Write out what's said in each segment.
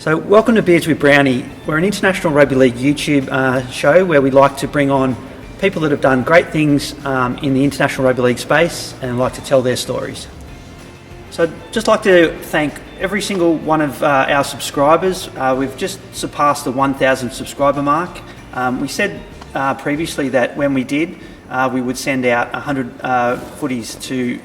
So welcome to Beers with Brownie. We're an international rugby league YouTube show where we like to bring on people that have done great things in the international rugby league space and like to tell their stories. So I'd just like to thank every single one of our subscribers. We've just surpassed the 1,000 subscriber mark. We said previously that when we did, we would send out 100 footies to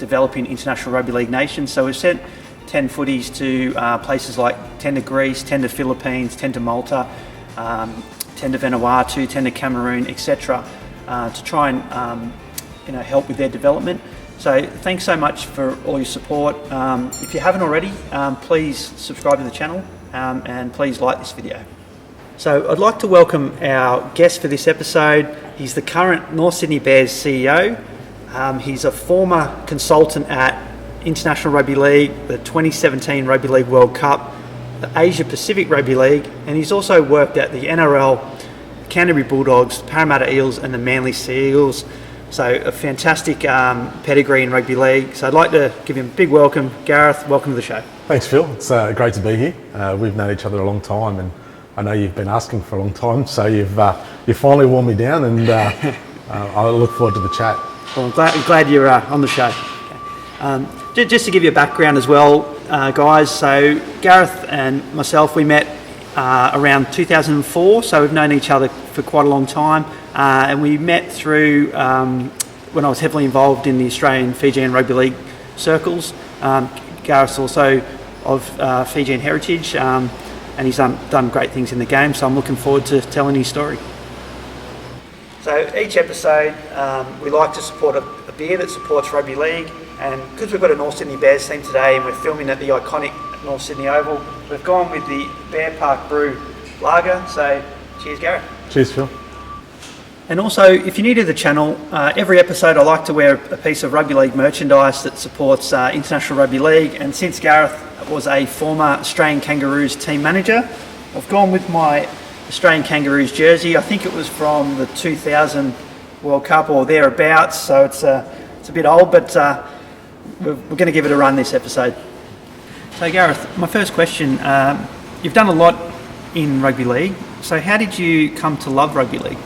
developing international rugby league nations. So we've sent 10 footies to places like 10 to Greece, 10 to Philippines, 10 to Malta, 10 to Vanuatu, 10 to Cameroon, etc. To try and help with their development. So thanks so much for all your support. If you haven't already, please subscribe to the channel and please like this video. So I'd like to welcome our guest for this episode. He's the current North Sydney Bears CEO. He's a former consultant at International Rugby League, the 2017 Rugby League World Cup, the Asia Pacific Rugby League, and he's also worked at the NRL, Canterbury Bulldogs, Parramatta Eels and the Manly Sea Eagles. So a fantastic pedigree in rugby league. So I'd like to give him a big welcome. Gareth, welcome to the show. Thanks, Phil. It's great to be here. We've known each other a long time, and I know you've been asking for a long time, so you've finally worn me down, and I look forward to the chat. Well, I'm glad you're on the show. Okay. Just to give you a background as well, guys, so Gareth and myself, we met around 2004, so we've known each other for quite a long time, and we met through when I was heavily involved in the Australian Fijian Rugby League circles. Gareth's also of Fijian heritage, and he's done great things in the game, so I'm looking forward to telling his story. So each episode, we like to support a beer that supports rugby league, and because we've got a North Sydney Bears team today and we're filming at the iconic North Sydney Oval, we've gone with the Bear Park Brew Lager, so cheers Gareth. Cheers, Phil. And also, if you're new to the channel, every episode I like to wear a piece of rugby league merchandise that supports International Rugby League, and since Gareth was a former Australian Kangaroos team manager, I've gone with my Australian Kangaroos jersey. I think it was from the 2000 World Cup or thereabouts, so it's a bit old, but we're going to give it a run this episode. So Gareth, my first question, you've done a lot in rugby league, so how did you come to love rugby league?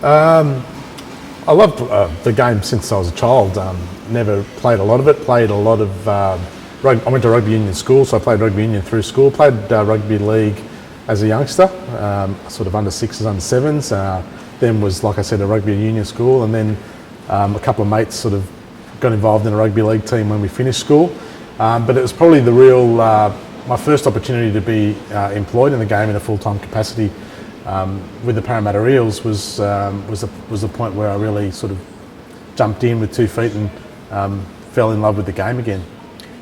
I loved the game since I was a child. Never played a lot of it, played a lot of I went to rugby union school, so I played rugby union through school, played rugby league as a youngster, sort of under sixes, under sevens, then was, like I said, a rugby union school, and then a couple of mates sort of got involved in a rugby league team when we finished school, but it was probably the real, my first opportunity to be employed in the game in a full-time capacity with the Parramatta Eels was the point where I really sort of jumped in with 2 feet and fell in love with the game again.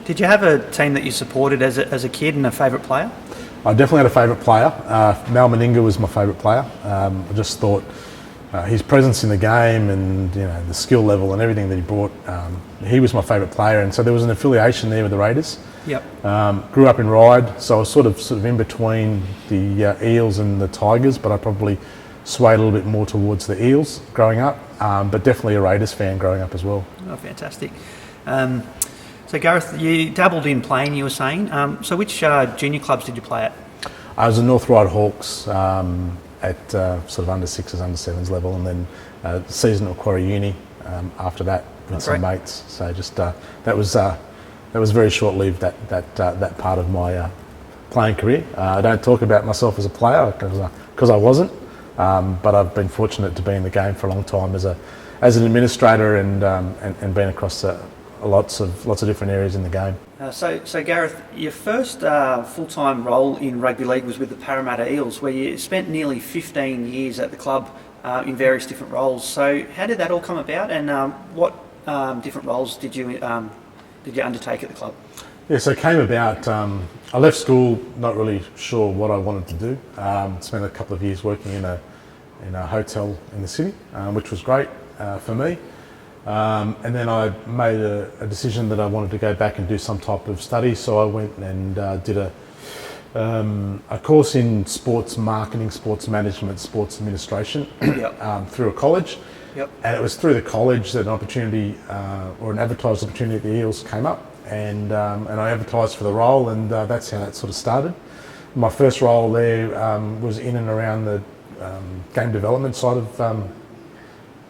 Did you have a team that you supported as a kid and a favourite player? I definitely had a favourite player. Mal Meninga was my favourite player. I just thought his presence in the game and the skill level and everything that he brought, he was my favourite player, and so there was an affiliation there with the Raiders. Yep. Grew up in Ryde, so I was sort of in between the Eels and the Tigers, but I probably swayed a little bit more towards the Eels growing up, but definitely a Raiders fan growing up as well. Oh, fantastic. So Gareth, you dabbled in playing, you were saying. So which junior clubs did you play at? I was at North Ryde Hawks at sort of under sixes, under sevens level, and then season at Quarry Uni after that with some mates. So just that was very short-lived, that part of my playing career. I don't talk about myself as a player because I wasn't, but I've been fortunate to be in the game for a long time as an administrator and been across lots of different areas in the game. So Gareth, your first full-time role in rugby league was with the Parramatta Eels, where you spent nearly 15 years at the club in various different roles. So how did that all come about, and what different roles did you undertake at the club? Yeah, so it came about, I left school not really sure what I wanted to do. Spent a couple of years working in a hotel in the city, which was great for me. And then I made a decision that I wanted to go back and do some type of study, so I went and did a course in sports marketing, sports management, sports administration through a college. Yep. And it was through the college that an opportunity or an advertised opportunity at the Eels came up, and I advertised for the role, and that's how that sort of started. My first role there was in and around the game development side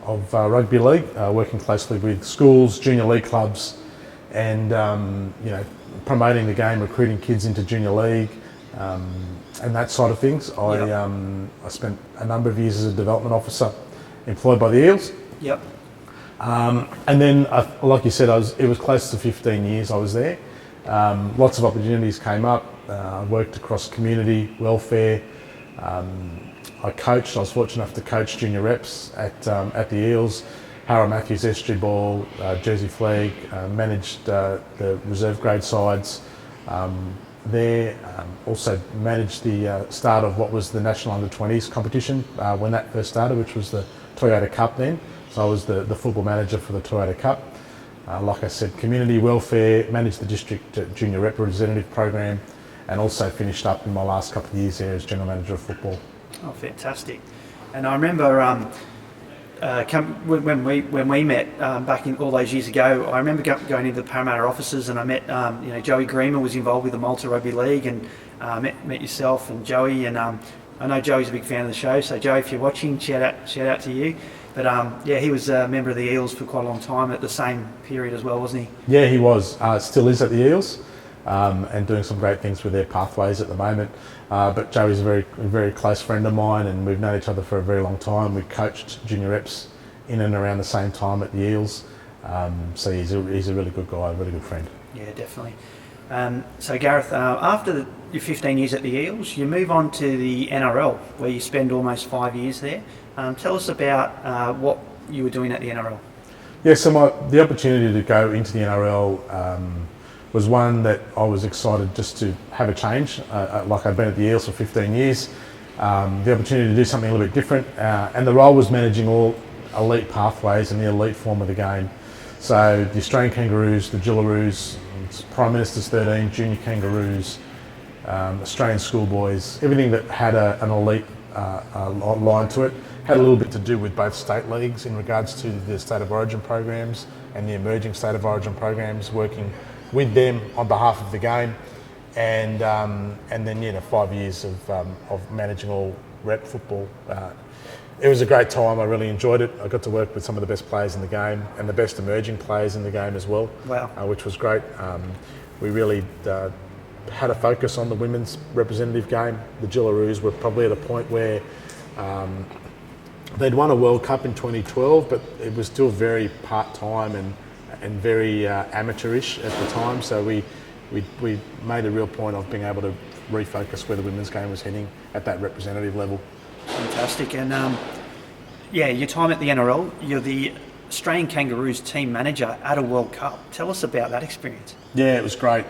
of rugby league, working closely with schools, junior league clubs, and promoting the game, recruiting kids into junior league, and that side of things. I spent a number of years as a development officer employed by the Eels. Yep. And then, like you said, it was close to 15 years I was there. Lots of opportunities came up. I worked across community, welfare. I coached. I was fortunate enough to coach junior reps at the Eels. Harold Matthews, SG Ball, Jersey Flegg, managed the reserve grade sides there. Also managed the start of what was the National Under-20s competition when that first started, which was the Toyota Cup then. So I was the football manager for the Toyota Cup. Like I said, community welfare, managed the district junior representative program, and also finished up in my last couple of years there as general manager of football. Oh, fantastic! And I remember when we met back in all those years ago. I remember going into the Parramatta offices, and I met Joey Greener was involved with the Malta Rugby League, and met yourself and Joey. And I know Joey's a big fan of the show, so Joey, if you're watching, shout out to you. But he was a member of the Eels for quite a long time at the same period as well, wasn't he? Yeah, he was. Still is at the Eels, and doing some great things with their pathways at the moment. But Joey's a very close friend of mine, and we've known each other for a very long time. We coached junior reps in and around the same time at the Eels. So he's a really good guy, a really good friend. Yeah, definitely. So Gareth, after your 15 years at the Eels, you move on to the NRL, where you spend almost 5 years there. Tell us about what you were doing at the NRL. Yeah, so the opportunity to go into the NRL was one that I was excited just to have a change. Like I'd been at the Eels for 15 years, the opportunity to do something a little bit different, and the role was managing all elite pathways and the elite form of the game. So the Australian Kangaroos, the Jillaroos, Prime Minister's 13, Junior Kangaroos, Australian Schoolboys, everything that had an elite line to it. Had a little bit to do with both state leagues in regards to the State of Origin programs and the emerging State of Origin programs, working with them on behalf of the game, and then 5 years of managing all rep football. It was a great time. I really enjoyed it. I got to work with some of the best players in the game and the best emerging players in the game as well. Wow. Which was great. We really had a focus on the women's representative game. The Jillaroos were probably at a point where they'd won a World Cup in 2012, but it was still very part-time and very amateurish at the time. So we made a real point of being able to refocus where the women's game was heading at that representative level. Fantastic. And your time at the NRL, you're the Australian Kangaroos team manager at a World Cup. Tell us about that experience. Yeah, it was great.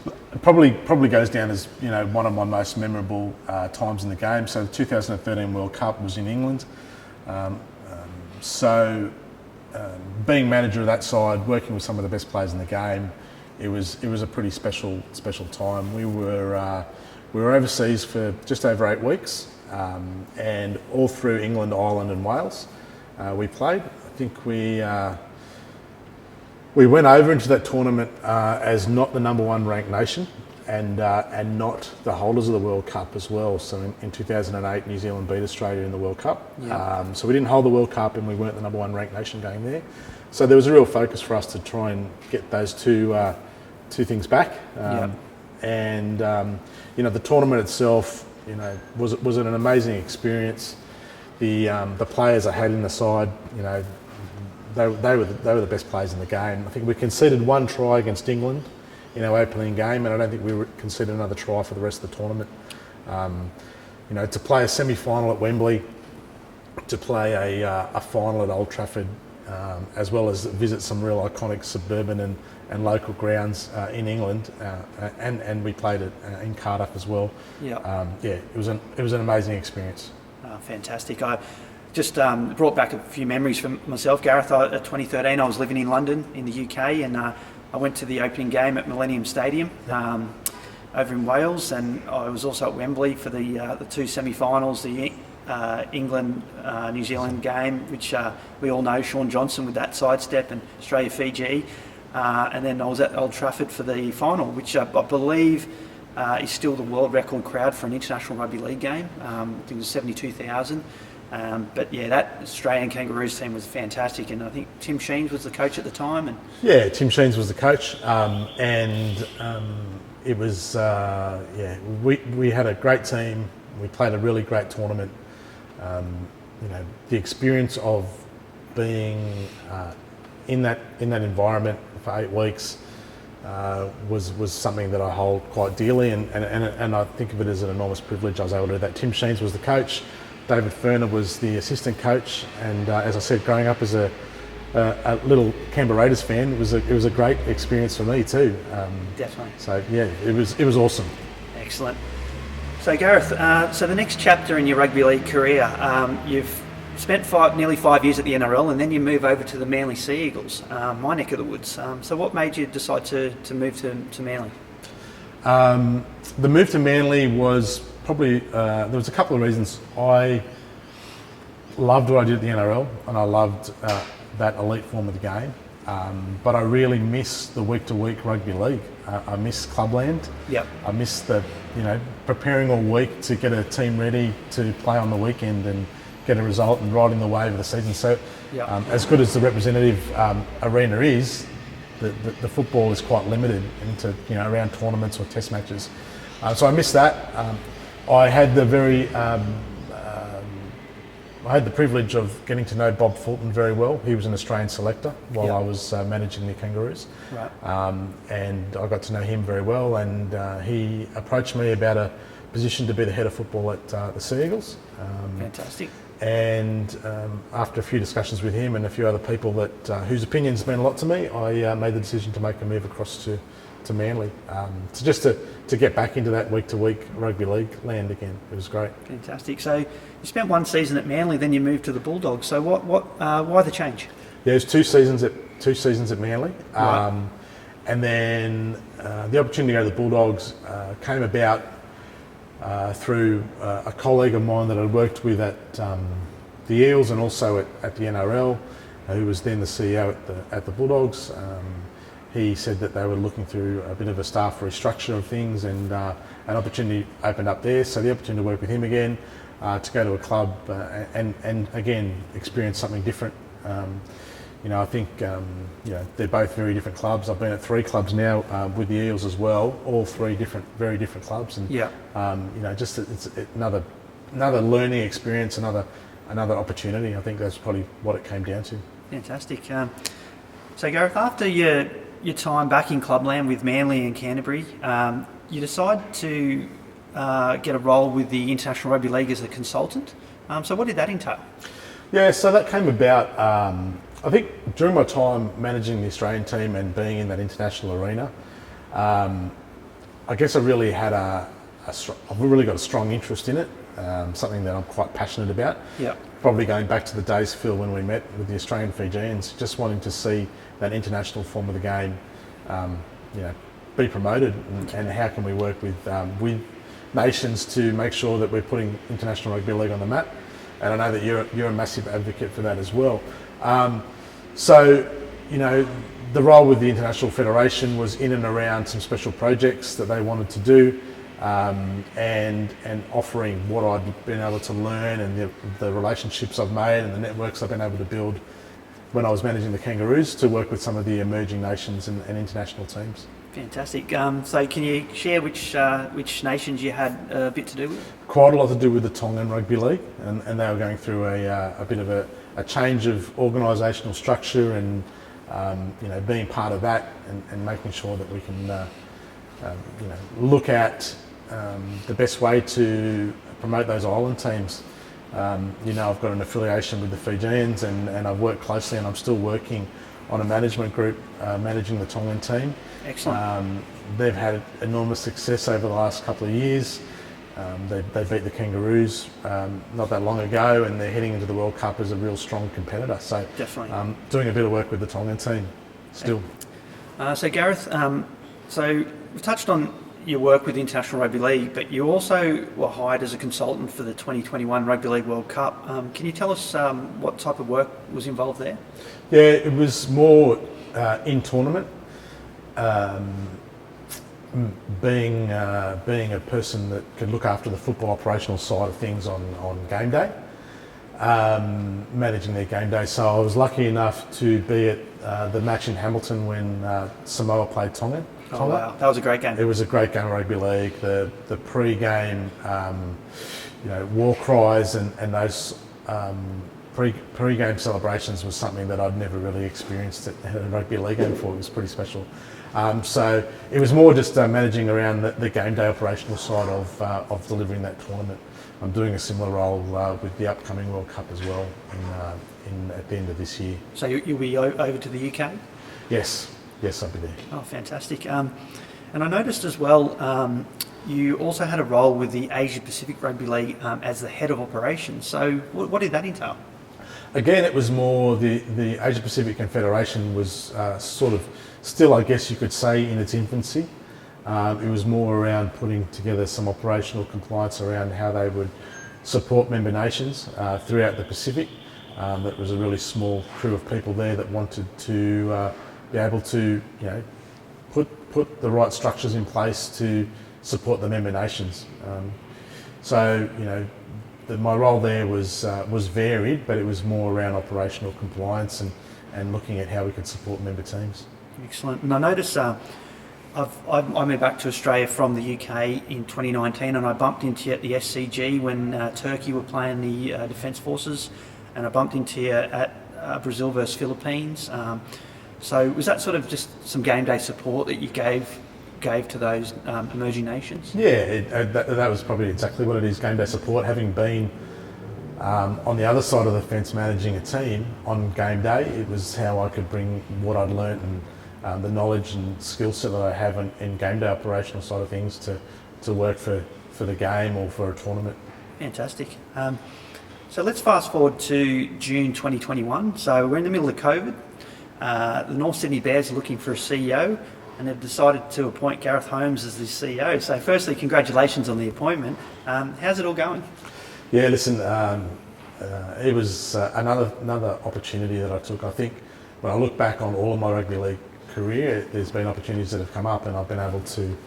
It probably goes down as one of my most memorable times in the game. So the 2013 World Cup was in England. Being manager of that side, working with some of the best players in the game, it was a pretty special time. We were overseas for just over 8 weeks, and all through England, Ireland, and Wales, we played. I think we went over into that tournament as not the number one ranked nation, and not the holders of the World Cup as well. So in 2008, New Zealand beat Australia in the World Cup. Yep. So we didn't hold the World Cup, and we weren't the number one ranked nation going there. So there was a real focus for us to try and get those two things back. Yep. And the tournament itself, was an amazing experience. The players I had in the side, they were the best players in the game. I think we conceded 1 try against England in our opening game, and I don't think we conceded another try for the rest of the tournament. To play a semi-final at Wembley, to play a final at Old Trafford, as well as visit some real iconic suburban and local grounds in England, and we played it in Cardiff as well. It was an amazing experience. Fantastic. I just brought back a few memories for myself, Gareth. At 2013, I was living in London in the UK, and I went to the opening game at Millennium Stadium over in Wales, and I was also at Wembley for the 2 semi-finals, the England-New Zealand game, which we all know, Sean Johnson with that sidestep, and Australia-Fiji. and then I was at Old Trafford for the final, which I believe is still the world record crowd for an international rugby league game. I think it was 72,000. But yeah, that Australian Kangaroos team was fantastic, and I think Tim Sheens was the coach at the time. And yeah, Tim Sheens was the coach, it was we had a great team. We played a really great tournament. The experience of being in that environment for 8 weeks was something that I hold quite dearly, and I think of it as an enormous privilege. I was able to do that. Tim Sheens was the coach. David Ferner was the assistant coach, and as I said, growing up as a little Canberra Raiders fan, it was a great experience for me too. Definitely. So yeah, it was awesome. Excellent. So Gareth, so the next chapter in your rugby league career, you've spent nearly 5 years at the NRL, and then you move over to the Manly Sea Eagles, my neck of the woods. So what made you decide to move to Manly? The move to Manly was probably, there was a couple of reasons. I loved what I did at the NRL, and I loved that elite form of the game, but I really miss the week-to-week rugby league. I miss clubland. Yep. I miss the, preparing all week to get a team ready to play on the weekend and get a result and riding the wave of the season. So yep. As good as the representative arena is, the football is quite limited into around tournaments or test matches. So I miss that. I had the privilege of getting to know Bob Fulton very well. He was an Australian selector while yep. I was managing the Kangaroos. Right. And I got to know him very well, and he approached me about a position to be the head of football at the Sea Eagles. Fantastic. And after a few discussions with him and a few other people whose opinions meant a lot to me, I made the decision to make a move across to Manly, to get back into that week-to-week rugby league land again. It was great. Fantastic. So you spent one season at Manly, then you moved to the Bulldogs. So why the change? Yeah, it was two seasons at Manly, Right. and then the opportunity to go to the Bulldogs came about through a colleague of mine that I'd worked with at the Eels and also at the NRL, who was then the CEO at the Bulldogs. He said that they were looking through a bit of a staff restructure of things, and an opportunity opened up there. So the opportunity to work with him again, to go to a club and again experience something different. I think they're both very different clubs. I've been at 3 clubs now with the Eels as well, all 3 very different clubs, and yeah. It's another learning experience, another opportunity. I think that's probably what it came down to. Fantastic. So Gareth, after your time back in clubland with Manly and Canterbury, you decide to get a role with the International Rugby League as a consultant. So what did that entail? Yeah, so that came about, I think during my time managing the Australian team and being in that international arena, I guess I really had I've really got a strong interest in it, something that I'm quite passionate about. Yeah. Probably going back to the days, Phil, when we met with the Australian Fijians, just wanting to see that international form of the game, be promoted, and how can we work with nations to make sure that we're putting international rugby league on the map. And I know that you're a massive advocate for that as well. The role with the International Federation was in and around some special projects that they wanted to do, and offering what I'd been able to learn and the relationships I've made and the networks I've been able to build when I was managing the Kangaroos to work with some of the emerging nations and international teams. Fantastic. So can you share which nations you had a bit to do with? Quite a lot to do with the Tongan Rugby League, and they were going through a bit of a change of organisational structure, and being part of that and making sure that we can look at the best way to promote those island teams. I've got an affiliation with the Fijians, and I've worked closely, and I'm still working on a management group managing the Tongan team. Excellent. They've had enormous success over the last couple of years. They beat the Kangaroos not that long ago, and they're heading into the World Cup as a real strong competitor. So definitely doing a bit of work with the Tongan team still. So Gareth, so we've touched on your work with the International Rugby League, but you also were hired as a consultant for the 2021 Rugby League World Cup. Can you tell us what type of work was involved there? Yeah, it was more in tournament. being a person that can look after the football operational side of things on game day, managing their game day. So I was lucky enough to be at the match in Hamilton when Samoa played Tonga. Oh wow, that was a great game. It was a great game of rugby league. The pre-game, war cries and those pre-game celebrations was something that I'd never really experienced at a rugby league game before. It was pretty special. So it was more just managing around the game day operational side of delivering that tournament. I'm doing a similar role with the upcoming World Cup as well at the end of this year. So you'll be over to the UK? Yes, I'll be there. Oh, fantastic. And I noticed as well, you also had a role with the Asia Pacific Rugby League as the head of operations. So what did that entail? Again, it was more the Asia Pacific Confederation was sort of still, I guess you could say, in its infancy. It was more around putting together some operational compliance around how they would support member nations throughout the Pacific. That was a really small crew of people there that wanted to be able to, put the right structures in place to support the member nations. My role there was varied, but it was more around operational compliance and looking at how we could support member teams. Excellent. And I noticed I moved back to Australia from the UK in 2019, and I bumped into you at the SCG when Turkey were playing the Defence Forces, and I bumped into you at Brazil versus Philippines. So was that sort of just some game day support that you gave to those emerging nations? Yeah, that was probably exactly what it is, game day support. Having been on the other side of the fence managing a team on game day, it was how I could bring what I'd learnt and the knowledge and skill set that I have in game day operational side of things to work for the game or for a tournament. Fantastic. So let's fast forward to June 2021. So we're in the middle of COVID. The North Sydney Bears are looking for a CEO, and they've decided to appoint Gareth Holmes as the CEO. So firstly, congratulations on the appointment. How's it all going? Yeah, listen, it was another opportunity that I took. I think when I look back on all of my rugby league career, there's been opportunities that have come up and I've been able to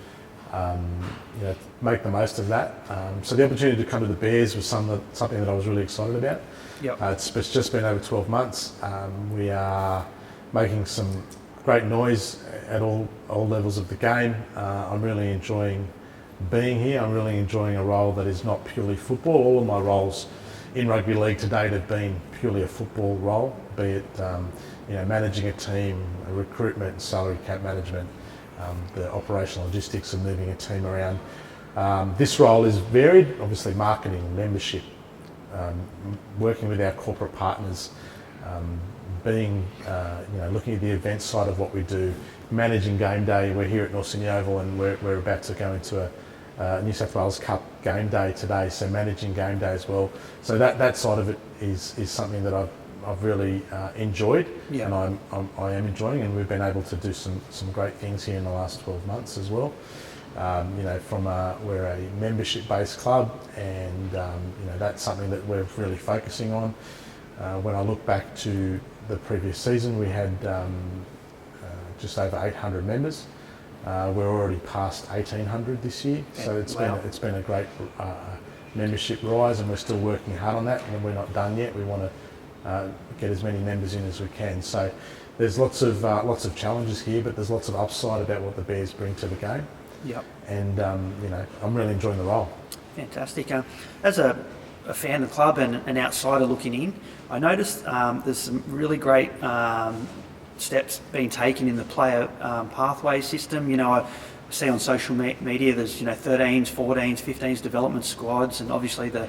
make the most of that. So the opportunity to come to the Bears was something that I was really excited about. Yep. It's just been over 12 months. We are making some great noise at all levels of the game. I'm really enjoying being here. I'm really enjoying a role that is not purely football. All of my roles in rugby league to date have been purely a football role, be it managing a team, recruitment, salary cap management, the operational logistics of moving a team around. This role is varied, obviously marketing, membership, working with our corporate partners, looking at the event side of what we do, managing game day. We're here at North Sydney Oval and we're about to go into a New South Wales Cup game day today, so managing game day as well. So that side of it is something that I've really enjoyed, yeah. And I am enjoying, and we've been able to do some great things here in the last 12 months as well. We're a membership-based club, and that's something that we're really focusing on. When I look back to the previous season, we had just over 800 members. We're already past 1,800 this year, so it's been a great membership rise, and we're still working hard on that, and we're not done yet. We want to get as many members in as we can. So there's lots of challenges here, but there's lots of upside about what the Bears bring to the game. Yep. And I'm really enjoying the role. Fantastic. As a fan of the club and an outsider looking in, I noticed there's some really great steps being taken in the player pathway system. I see on social media there's 13s, 14s, 15s development squads, and obviously the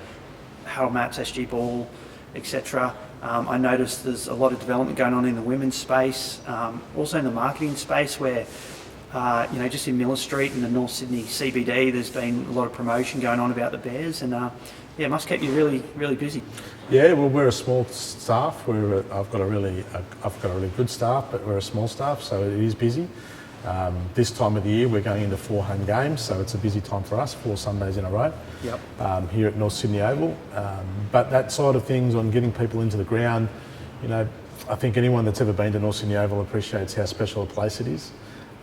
Harold Maps, SG Ball, etc. I noticed there's a lot of development going on in the women's space, also in the marketing space where just in Miller Street and the North Sydney CBD, there's been a lot of promotion going on about the Bears, and it must keep you really, really busy. Yeah, well, we're a small staff. I've got a really good staff, but we're a small staff, so it is busy. This time of the year, we're going into 4 home games, so it's a busy time for us, 4 Sundays in a row. Yep. Here at North Sydney Oval. But that side of things on getting people into the ground, I think anyone that's ever been to North Sydney Oval appreciates how special a place it is.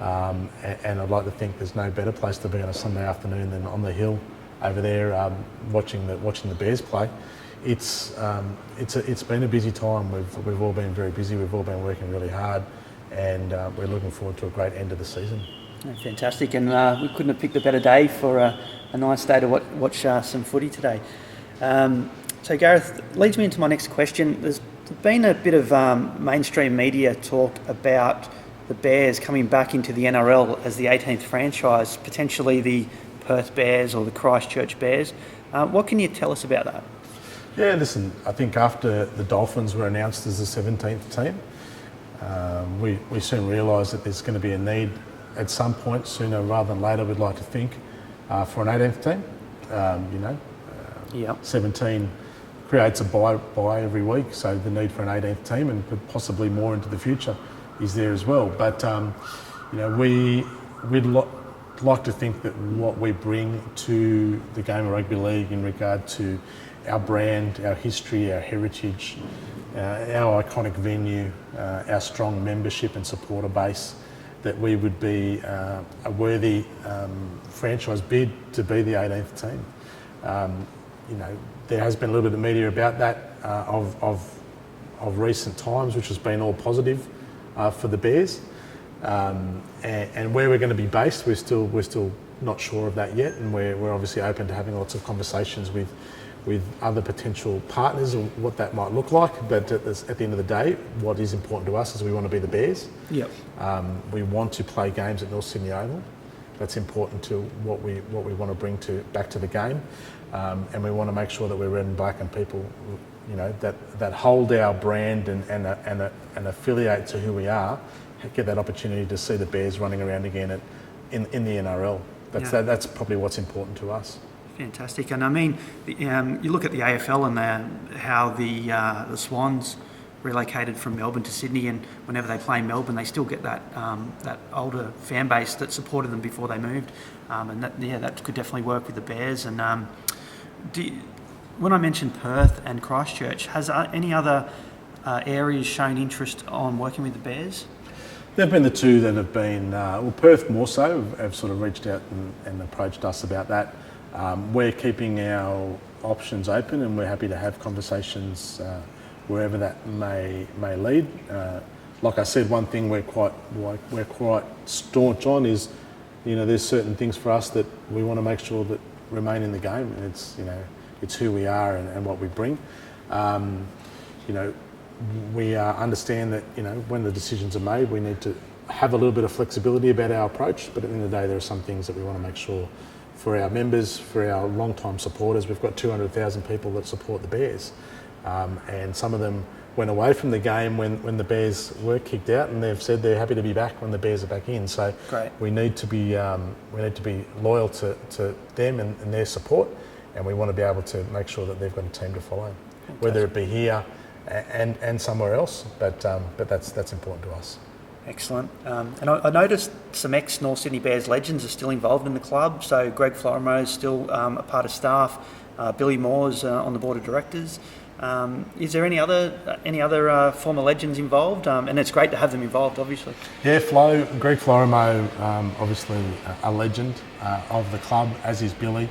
and I'd like to think there's no better place to be on a Sunday afternoon than on the hill over there, watching the Bears play. It's been a busy time. We've all been very busy. We've all been working really hard, and we're looking forward to a great end of the season. Oh, fantastic, and we couldn't have picked a better day for a nice day to watch some footy today. So Gareth, leads me into my next question. There's been a bit of mainstream media talk about the Bears coming back into the NRL as the 18th franchise, potentially the Perth Bears or the Christchurch Bears. What can you tell us about that? Yeah, listen, I think after the Dolphins were announced as the 17th team, we soon realised that there's going to be a need at some point, sooner rather than later, we'd like to think, for an 18th team. 17 creates a bye every week, so the need for an 18th team and possibly more into the future is there as well. But we'd like to think that what we bring to the game of rugby league in regard to our brand, our history, our heritage, our iconic venue, our strong membership and supporter base, that we would be a worthy franchise bid to be the 18th team. There has been a little bit of media about that of recent times, which has been all positive for the Bears. And where we're going to be based, we're still not sure of that yet, and we're obviously open to having lots of conversations with other potential partners and what that might look like. But at the end of the day, what is important to us is we want to be the Bears. Yep. We want to play games at North Sydney Oval. That's important to what we want to bring back to the game, and we want to make sure that we're red and black, and people, that hold our brand and affiliate to who we are, get that opportunity to see the Bears running around again in the NRL. That's probably what's important to us. Fantastic, and I mean, you look at the AFL and how the Swans relocated from Melbourne to Sydney, and whenever they play Melbourne, they still get that older fan base that supported them before they moved, and that could definitely work with the Bears. And when I mentioned Perth and Christchurch, has any other areas shown interest on working with the Bears? They've been the two that have been, Perth more so, have sort of reached out and approached us about that. We're keeping our options open, and we're happy to have conversations wherever that may lead. Like I said, one thing we're quite staunch on is, there's certain things for us that we want to make sure that remain in the game, and it's who we are and what we bring. We understand that when the decisions are made, we need to have a little bit of flexibility about our approach, but at the end of the day, there are some things that we want to make sure for our members, for our long-time supporters. We've got 200,000 people that support the Bears, and some of them went away from the game when the Bears were kicked out, and they've said they're happy to be back when the Bears are back in. So great. We need to be loyal to them and their support, and we want to be able to make sure that they've got a team to follow, fantastic, whether it be here and somewhere else. But that's important to us. Excellent. And I noticed some ex-North Sydney Bears legends are still involved in the club. So Greg Florimo is still a part of staff. Billy Moore's on the board of directors. Is there any other former legends involved? And it's great to have them involved, obviously. Yeah, Greg Florimo, obviously a legend of the club, as is Billy.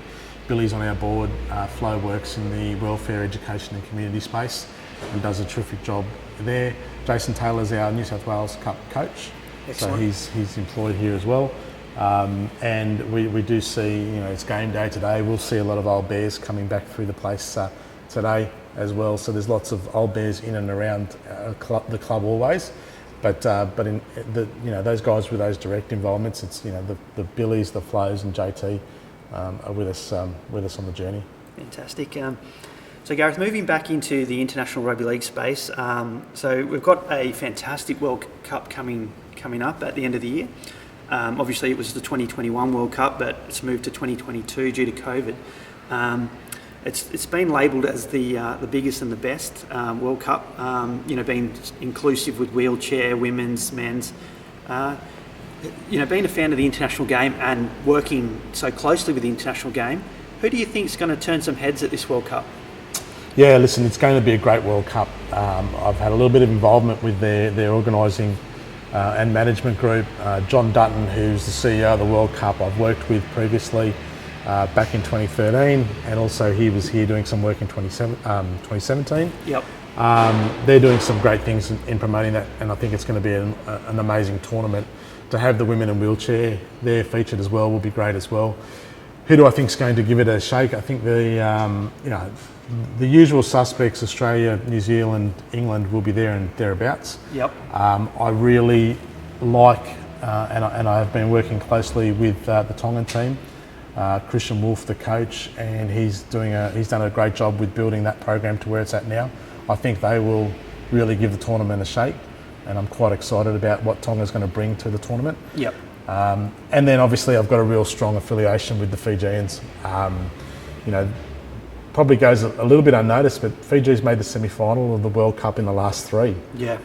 Billy's on our board. Flo works in the welfare, education and community space and does a terrific job there. Jason Taylor's our New South Wales Cup coach. Excellent. So he's employed here as well. And we do see, it's game day today. We'll see a lot of old Bears coming back through the place today as well. So there's lots of old Bears in and around the club always. But in those guys with those direct involvements, it's the Billies, the Flows, and JT are with us on the journey. Fantastic. So Gareth, moving back into the international rugby league space, so we've got a fantastic World Cup coming up at the end of the year. Obviously it was the 2021 World Cup, but it's moved to 2022 due to COVID. It's been labelled as the biggest and the best World Cup, being inclusive with wheelchair, women's, men's. Being a fan of the international game and working so closely with the international game, who do you think is going to turn some heads at this World Cup? Yeah, listen, it's going to be a great World Cup. I've had a little bit of involvement with their organising and management group. John Dutton, who's the CEO of the World Cup, I've worked with previously back in 2013, and also he was here doing some work in 2017. Yep. They're doing some great things in promoting that, and I think it's going to be an amazing tournament. To have the women in wheelchair there featured as well will be great as well. Who do I think is going to give it a shake? I think the usual suspects, Australia, New Zealand, England, will be there and thereabouts. Yep. I really like, and I have been working closely with the Tongan team. Christian Wolf, the coach, and he's done a great job with building that program to where it's at now. I think they will really give the tournament a shake, and I'm quite excited about what Tonga's going to bring to the tournament. Yep. And then obviously I've got a real strong affiliation with the Fijians. Probably goes a little bit unnoticed, but Fiji's made the semi-final of the World Cup in the last three. Yeah.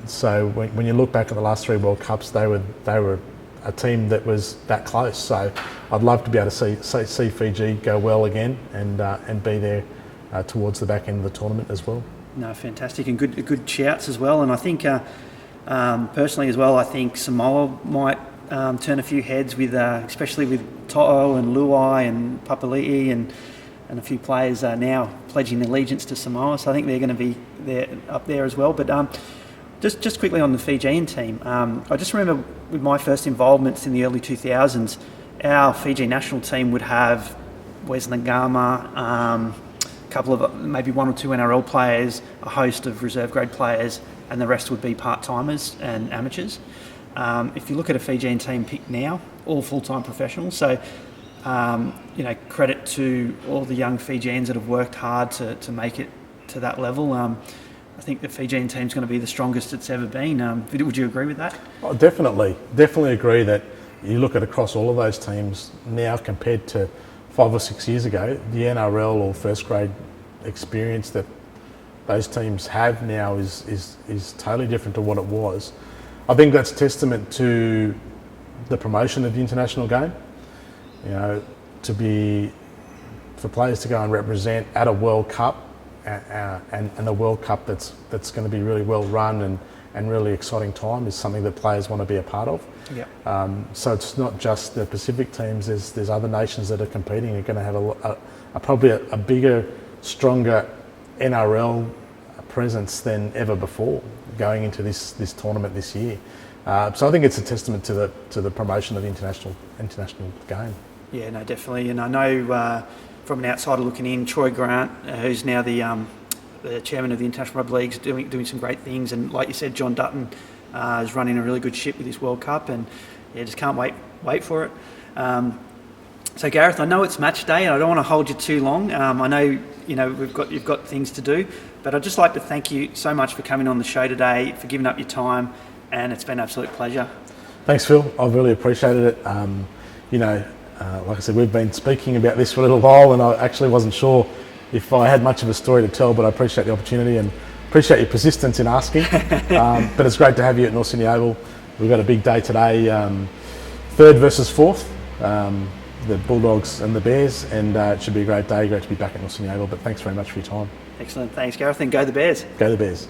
So when you look back at the last three World Cups, they were a team that was that close. So I'd love to be able to see Fiji go well again and be there towards the back end of the tournament as well. No, fantastic, and good shouts as well. And I think personally as well, I think Samoa might turn a few heads with, especially with To'o and Luai and Papali'i and a few players are now pledging allegiance to Samoa. So I think they're going to be there up there as well. But just quickly on the Fijian team, I just remember with my first involvements in the early 2000s, our Fiji national team would have Wes Ngama, a couple of maybe one or two NRL players, a host of reserve grade players, and the rest would be part-timers and amateurs. If you look at a Fijian team picked now, all full-time professionals. So, credit to all the young Fijians that have worked hard to make it to that level. I think the Fijian team's going to be the strongest it's ever been. Would you agree with that? Oh, definitely agree that you look at across all of those teams now compared to 5 or 6 years ago, the NRL or first grade experience that those teams have now is totally different to what it was. I think that's testament to the promotion of the international game. For players to go and represent at a World Cup and a World Cup that's going to be really well run and really exciting time is something that players want to be a part of. Yeah. So it's not just the Pacific teams. There's other nations that are competing. Are going to have probably a bigger, stronger NRL presence than ever before going into this tournament this year. So I think it's a testament to the promotion of the international game. Yeah, no, definitely. And I know from an outsider looking in, Troy Grant, who's now the chairman of the International Rugby League, is doing some great things. And like you said, John Dutton is running a really good ship with this World Cup, and just can't wait for it. So Gareth, I know it's match day, and I don't want to hold you too long. I know you've got things to do, but I'd just like to thank you so much for coming on the show today, for giving up your time, and it's been an absolute pleasure. Thanks, Phil. I've really appreciated it. Like I said, we've been speaking about this for a little while, and I actually wasn't sure if I had much of a story to tell, but I appreciate the opportunity and appreciate your persistence in asking. But it's great to have you at North Sydney Oval. We've got a big day today, third versus fourth, the Bulldogs and the Bears, and it should be a great day. Great to be back at North Sydney Oval, but thanks very much for your time. Excellent. Thanks, Gareth, and go the Bears. Go the Bears.